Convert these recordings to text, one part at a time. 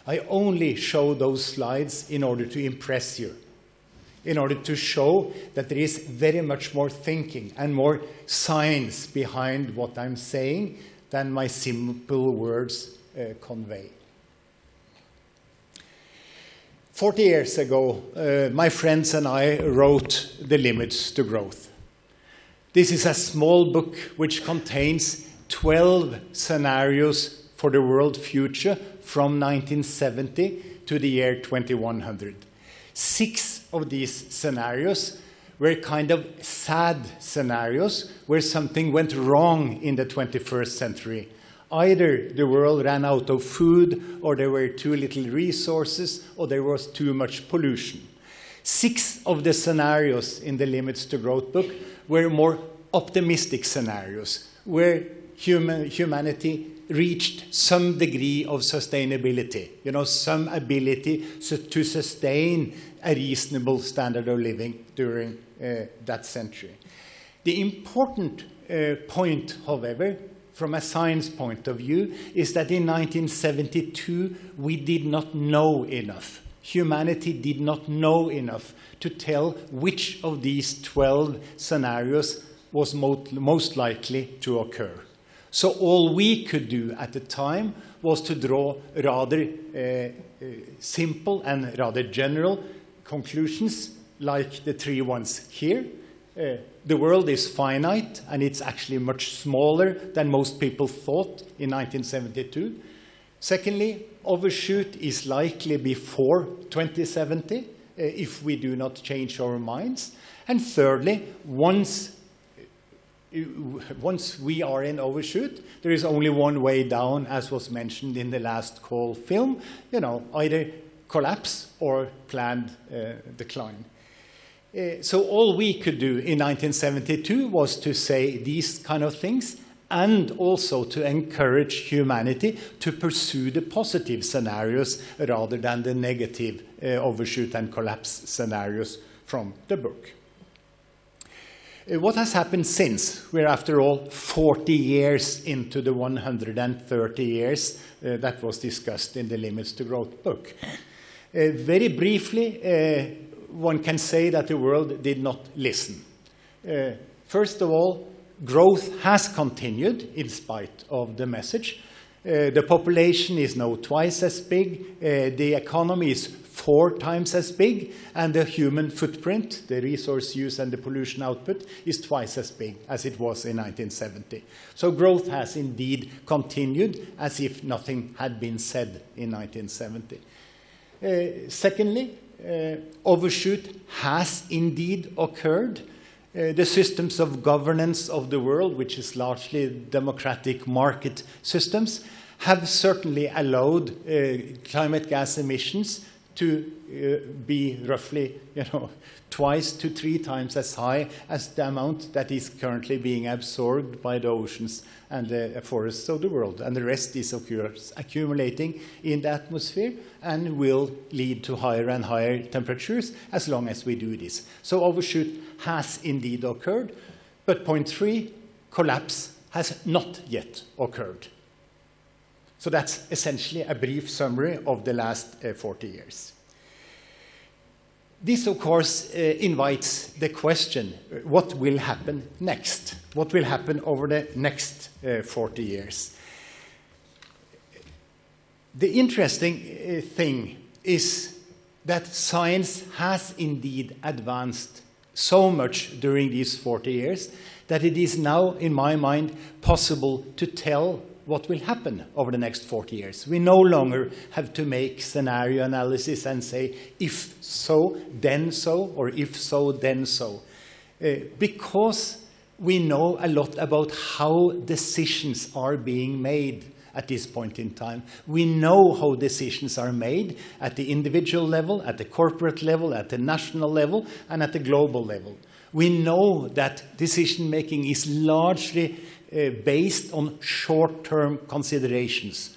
I only show those slides in order to impress you, in order to show that there is very much more thinking and more science behind what I'm saying than my simple words convey. 40 years ago, my friends and I wrote The Limits to Growth. This is a small book which contains 12 scenarios for the world future from 1970 to the year 2100. 6 of these scenarios were kind of sad scenarios where something went wrong in the 21st century. Either the world ran out of food, or there were too little resources, or there was too much pollution. 6 of the scenarios in the Limits to Growth book were more optimistic scenarios, where humanity reached some degree of sustainability, some ability to sustain a reasonable standard of living during that century. The important point, however, from a science point of view, is that in 1972 we did not know enough. Humanity did not know enough to tell which of these 12 scenarios was most likely to occur. So all we could do at the time was to draw rather simple and rather general conclusions, like the 3 ones here. The world is finite, and it's actually much smaller than most people thought in 1972. Secondly, overshoot is likely before 2070 if we do not change our minds. And thirdly, once we are in overshoot, there is only one way down, as was mentioned in the Last Call film, either collapse or planned decline. So all we could do in 1972 was to say these kind of things, and also to encourage humanity to pursue the positive scenarios rather than the negative overshoot and collapse scenarios from the book. What has happened since? We're, after all, 40 years into the 130 years that was discussed in the Limits to Growth book. Very briefly, one can say that the world did not listen. First of all, growth has continued in spite of the message. The population is now twice as big, the economy is 4 times as big, and the human footprint, the resource use and the pollution output, is twice as big as it was in 1970. So growth has indeed continued as if nothing had been said in 1970. Secondly, overshoot has indeed occurred. The systems of governance of the world, which is largely democratic market systems, have certainly allowed climate gas emissions to be roughly, twice to 3 times as high as the amount that is currently being absorbed by the oceans and the forests of the world. And the rest is, of course, accumulating in the atmosphere and will lead to higher and higher temperatures as long as we do this. So overshoot has indeed occurred, but point 3, collapse has not yet occurred. So that's essentially a brief summary of the last 40 years. This, of course, invites the question, what will happen next? What will happen over the next 40 years? The interesting thing is that science has indeed advanced so much during these 40 years that it is now, in my mind, possible to tell what will happen over the next 40 years. We no longer have to make scenario analysis and say, if so, then so, or if so, then so. Because we know a lot about how decisions are being made at this point in time. We know how decisions are made at the individual level, at the corporate level, at the national level, and at the global level. We know that decision-making is largely based on short-term considerations.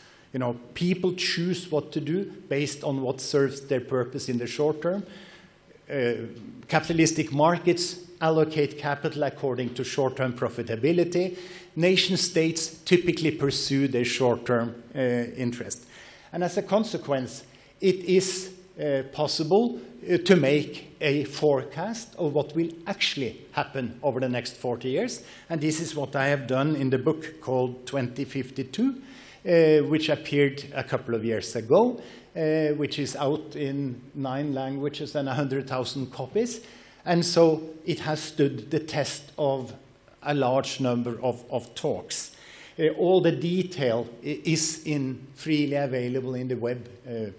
People choose what to do based on what serves their purpose in the short term. Capitalistic markets allocate capital according to short-term profitability. Nation-states typically pursue their short-term interest. And as a consequence, it is possible to make a forecast of what will actually happen over the next 40 years. And this is what I have done in the book called 2052, which appeared a couple of years ago, which is out in 9 languages and 100,000 copies. And so it has stood the test of a large number of talks. All the detail is freely available in the web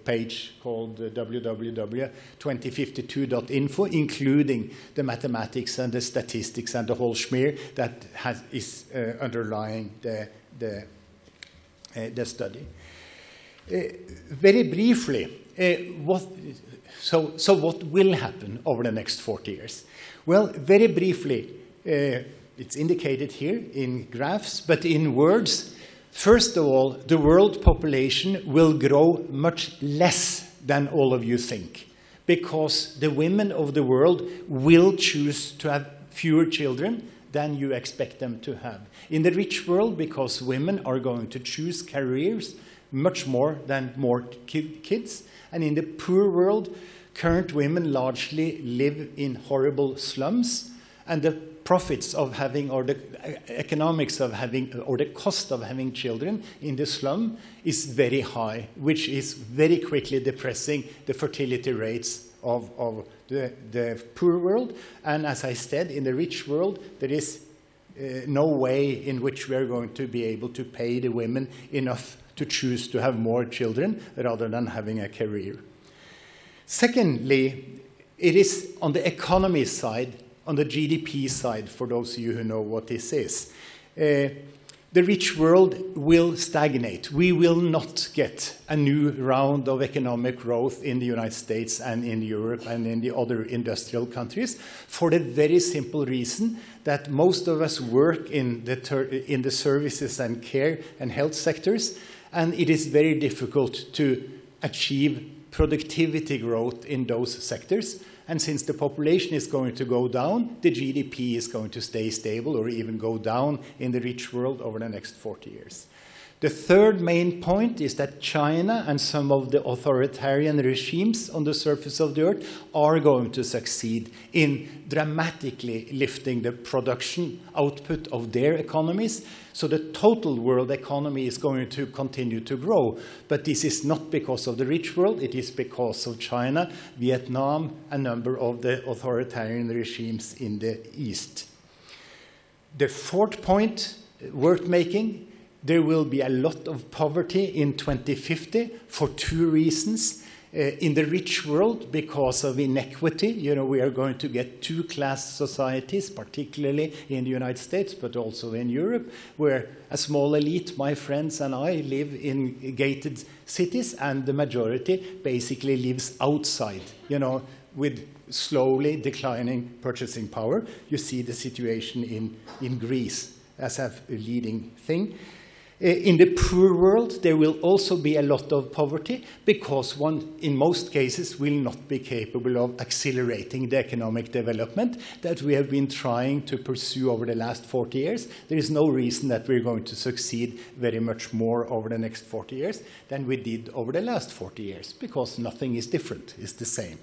page called www.2052.info, including the mathematics and the statistics and the whole schmear that is underlying the study. Very briefly, what will happen over the next 40 years? Well, very briefly, it's indicated here in graphs, but in words, first of all, the world population will grow much less than all of you think, because the women of the world will choose to have fewer children than you expect them to have. In the rich world, because women are going to choose careers much more than more kids, and in the poor world, current women largely live in horrible slums, and the profits of having, or the economics of having, or the cost of having children in the slum is very high, which is very quickly depressing the fertility rates of the poor world. And as I said, in the rich world, there is no way in which we are going to be able to pay the women enough to choose to have more children rather than having a career. Secondly, it is on the economy side, on the GDP side, for those of you who know what this is. The rich world will stagnate. We will not get a new round of economic growth in the United States and in Europe and in the other industrial countries, for the very simple reason that most of us work in the services and care and health sectors, and it is very difficult to achieve productivity growth in those sectors. And since the population is going to go down, the GDP is going to stay stable or even go down in the rich world over the next 40 years. The third main point is that China and some of the authoritarian regimes on the surface of the earth are going to succeed in dramatically lifting the production output of their economies. So the total world economy is going to continue to grow. But this is not because of the rich world. It is because of China, Vietnam, a number of the authoritarian regimes in the East. The fourth point worth making: there will be a lot of poverty in 2050 for 2 reasons. In the rich world, because of inequity, we are going to get 2-class societies, particularly in the United States, but also in Europe, where a small elite, my friends and I, live in gated cities, and the majority basically lives outside, with slowly declining purchasing power. You see the situation in Greece as a leading thing. In the poor world, there will also be a lot of poverty because one, in most cases, will not be capable of accelerating the economic development that we have been trying to pursue over the last 40 years. There is no reason that we're going to succeed very much more over the next 40 years than we did over the last 40 years, because nothing is different, it's the same.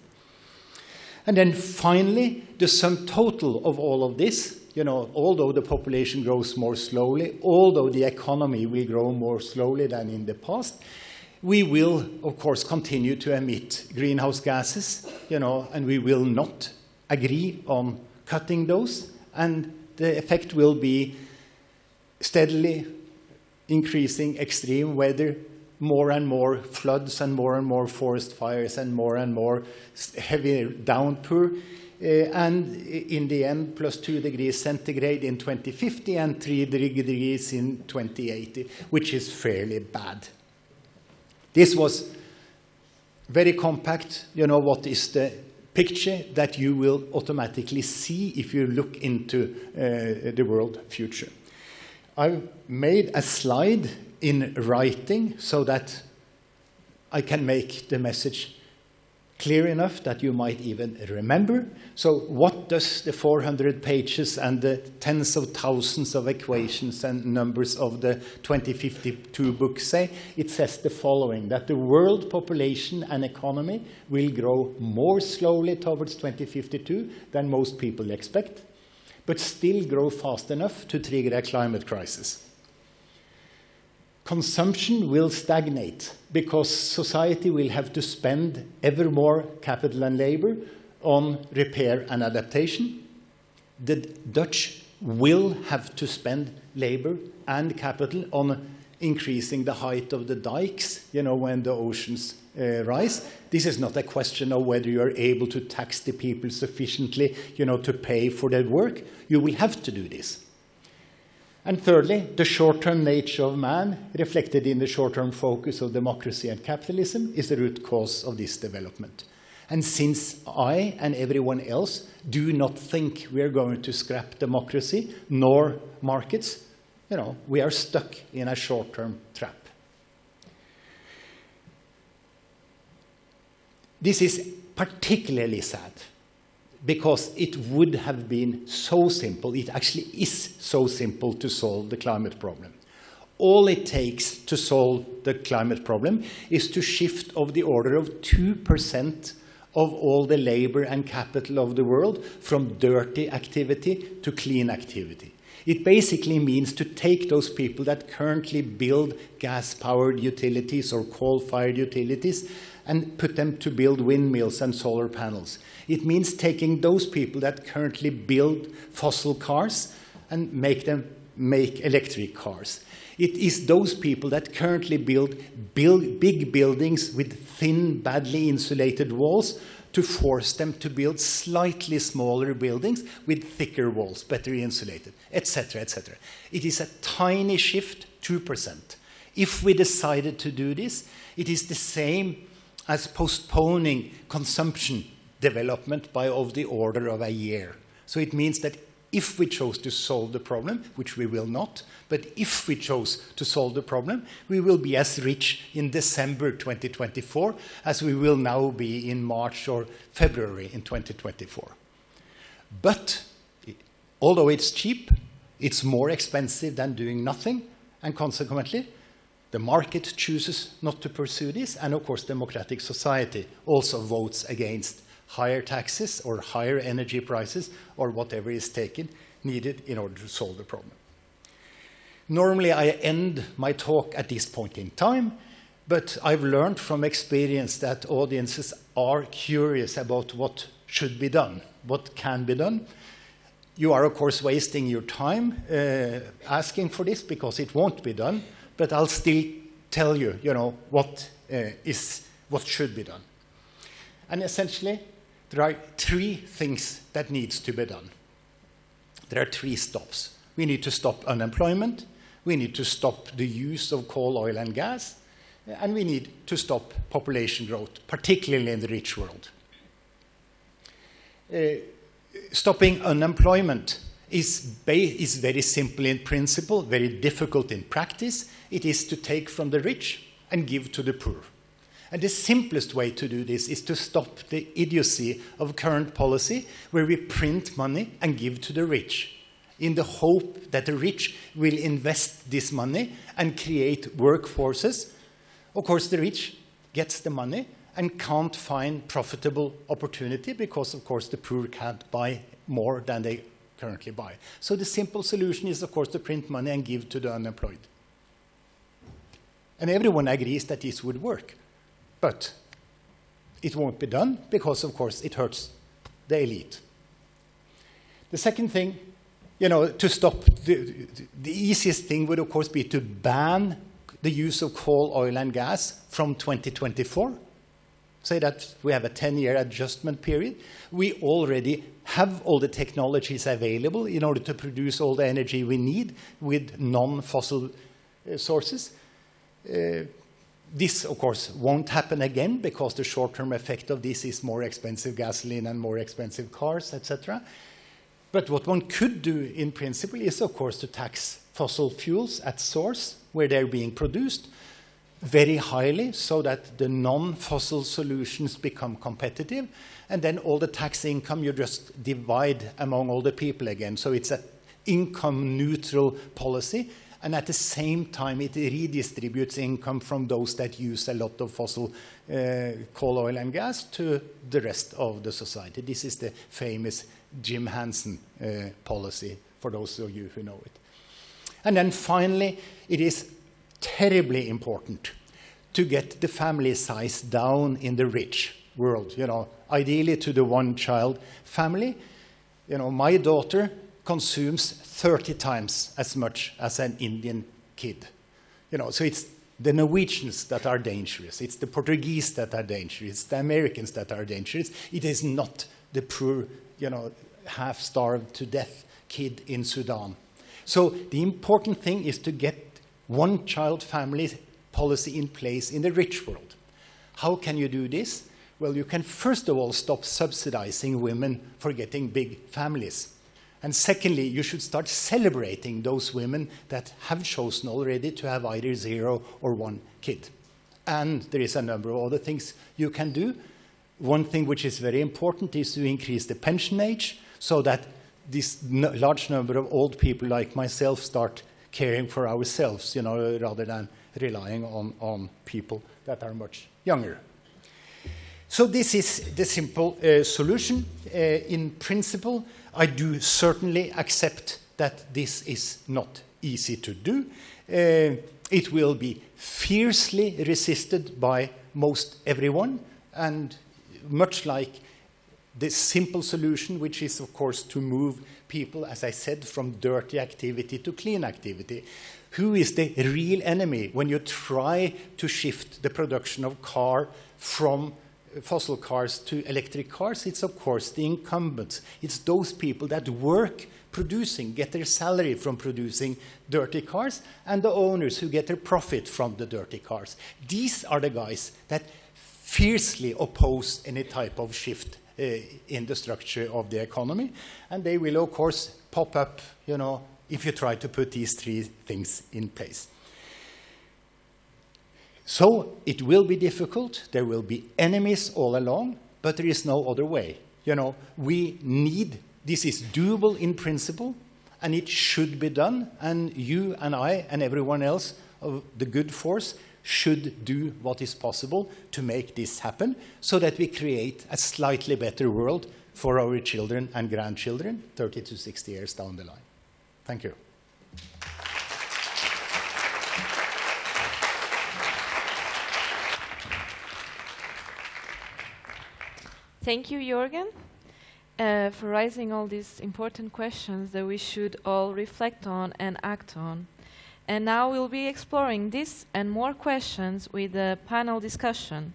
And then finally, the sum total of all of this, although the population grows more slowly, although the economy will grow more slowly than in the past, we will, of course, continue to emit greenhouse gases, and we will not agree on cutting those. And the effect will be steadily increasing extreme weather, more and more floods and more forest fires and more heavy downpour. And in the end, plus 2 degrees centigrade in 2050 and 3 degrees in 2080, which is fairly bad. This was very compact. What is the picture that you will automatically see if you look into the world future? I've made a slide in writing so that I can make the message clear enough that you might even remember. So what does the 400 pages and the tens of thousands of equations and numbers of the 2052 book say? It says the following, that the world population and economy will grow more slowly towards 2052 than most people expect, but still grow fast enough to trigger a climate crisis. Consumption will stagnate because society will have to spend ever more capital and labor on repair and adaptation. The Dutch will have to spend labor and capital on increasing the height of the dikes, you know, when the oceans rise. This is not a question of whether you are able to tax the people sufficiently, you know, to pay for their work. You will have to do this. And thirdly, the short-term nature of man, reflected in the short-term focus of democracy and capitalism, is the root cause of this development. And since I and everyone else do not think we are going to scrap democracy nor markets, you know, we are stuck in a short-term trap. This is particularly sad, because it would have been so simple, it actually is so simple to solve the climate problem. All it takes to solve the climate problem is to shift of the order of 2% of all the labor and capital of the world from dirty activity to clean activity. It basically means to take those people that currently build gas-powered utilities or coal-fired utilities and put them to build windmills and solar panels. It means taking those people that currently build fossil cars and make electric cars. It is those people that currently build big buildings with thin, badly insulated walls to force them to build slightly smaller buildings with thicker walls, better insulated, etc., etc. It is a tiny shift, 2%. If we decided to do this, it is the same as postponing consumption development by of the order of a year. So it means that if we chose to solve the problem, which we will not, but if we chose to solve the problem, we will be as rich in December 2024 as we will now be in March or February in 2024. But although it's cheap, it's more expensive than doing nothing, and consequently, the market chooses not to pursue this, and of course, democratic society also votes against higher taxes or higher energy prices or whatever is needed in order to solve the problem. Normally, I end my talk at this point in time, but I've learned from experience that audiences are curious about what should be done, what can be done. You are, of course, wasting your time asking for this because it won't be done. But I'll still tell you, what should be done. And essentially, there are three things that needs to be done. There are three stops. We need to stop unemployment, we need to stop the use of coal, oil, and gas, and we need to stop population growth, particularly in the rich world. Stopping unemployment is very simple in principle, very difficult in practice. It is to take from the rich and give to the poor. And the simplest way to do this is to stop the idiocy of current policy where we print money and give to the rich in the hope that the rich will invest this money and create workforces. Of course, the rich gets the money and can't find profitable opportunity because, of course, the poor can't buy more than they currently buy. So the simple solution is, of course, to print money and give to the unemployed. And everyone agrees that this would work. But it won't be done because, of course, it hurts the elite. The second thing, to stop, the easiest thing would, of course, be to ban the use of coal, oil, and gas from 2024. Say that we have a 10-year adjustment period. We already have all the technologies available in order to produce all the energy we need with non-fossil sources. This, of course, won't happen again because the short-term effect of this is more expensive gasoline and more expensive cars, etc. But what one could do in principle is, of course, to tax fossil fuels at source where they're being produced. very highly so that the non-fossil solutions become competitive, and then all the tax income you just divide among all the people again. So it's an income-neutral policy, and at the same time it redistributes income from those that use a lot of fossil coal, oil, and gas to the rest of the society. This is the famous Jim Hansen policy, for those of you who know it. And then finally, it is terribly important to get the family size down in the rich world, you know, ideally to the one-child family. You know, my daughter consumes 30 times as much as an Indian kid. You know, so it's the Norwegians that are dangerous. It's the Portuguese that are dangerous. It's the Americans that are dangerous. It is not the poor, you know, half-starved to death kid in Sudan. So the important thing is to get one-child family policy in place in the rich world. How can you do this? Well, you can first of all stop subsidizing women for getting big families. And secondly, you should start celebrating those women that have chosen already to have either 0 or 1 kid. And there is a number of other things you can do. One thing which is very important is to increase the pension age so that this large number of old people like myself start caring for ourselves, you know, rather than relying on people that are much younger. So this is the simple solution. In principle, I do certainly accept that this is not easy to do. It will be fiercely resisted by most everyone, and much like the simple solution, which is, of course, to move people, as I said, from dirty activity to clean activity. Who is the real enemy when you try to shift the production of car from fossil cars to electric cars? It's, of course, the incumbents. It's those people that work producing, get their salary from producing dirty cars, and the owners who get their profit from the dirty cars. These are the guys that fiercely oppose any type of shift in the structure of the economy, and they will, of course, pop up, you know, if you try to put these 3 things in place. So it will be difficult. There will be enemies all along, but there is no other way. You know, we need, this is doable in principle, and it should be done, and you and I and everyone else of the good force should do what is possible to make this happen so that we create a slightly better world for our children and grandchildren 30 to 60 years down the line. Thank you. Thank you, Jørgen, for raising all these important questions that we should all reflect on and act on. And now we'll be exploring this and more questions with a panel discussion.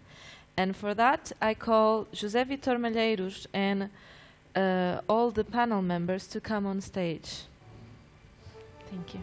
And for that, I call José Vitor Malheiros and all the panel members to come on stage. Thank you.